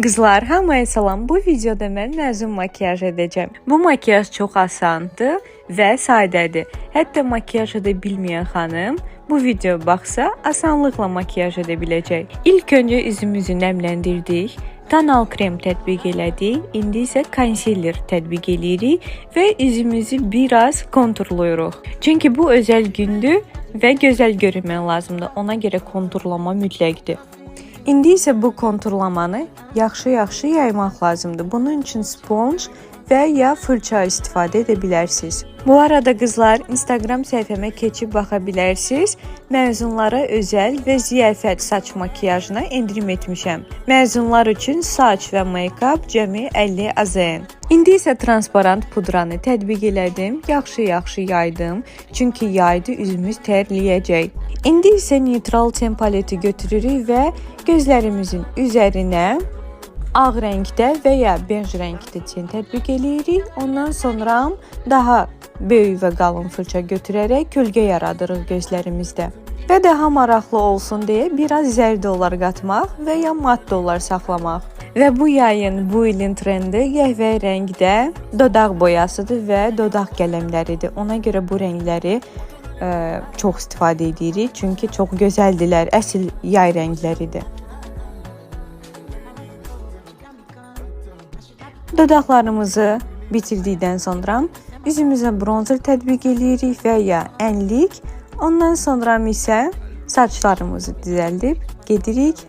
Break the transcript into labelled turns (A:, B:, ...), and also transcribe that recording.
A: Qızlar, hamıya salam. Bu videoda mən məzun makiyaj edəcəm. Bu makiyaj çox asandır və sadədir. Hətta makiyaj edə bilməyən xanım bu videoya baxsa asanlıqla makiyaj edə biləcək. İlk öncə üzümüzü nəmləndirdik. Tonal krem tətbiq elədik. İndi isə konsiler tətbiq eləyirik və üzümüzü biraz konturluyuruq. Çünki bu özəl gündür və gözəl görünmək lazımdır. Ona görə konturlama mütləqdir. İndi isə bu konturlamanı yaxşı yaymaq lazımdır. Bunun üçün sponj və ya fırça istifadə edə bilərsiniz. Bu arada qızlar, Instagram səhifəmə keçib baxa bilərsiniz. Məzunlara özəl və ziyafət saç makiyajına endirim etmişəm. Məzunlar üçün saç və make-up cəmi 50 AZN. İndi isə transparent pudranı tətbiq elədim. Yaxşı yaydım. Çünki yaydı üzümüz tərləyəcək. İndi isə neutral ten paleti götürürük və gözlərimizin üzərinə ağ rəngdə və ya bej rəngdə ten tətbiq eləyirik. Ondan sonra daha böyük və qalın fırça götürərək kölgə yaradırıq gözlərimizdə. Və daha maraqlı olsun deyə biraz zərd olar qatmaq və ya mat dollar saxlamaq. Və bu yayın, bu ilin trendi qəhvə rəngdə dodaq boyasıdır və dodaq qələmləridir. Ona görə bu rəngləri çox istifadə edirik. Çünki çox gözəldirlər, əsl yay rəngləridir. Dodaqlarımızı bitirdikdən sonra üzümüzə bronzer tətbiq eləyirik və ya ənlik. Ondan sonra isə saçlarımızı düzəldib gedirik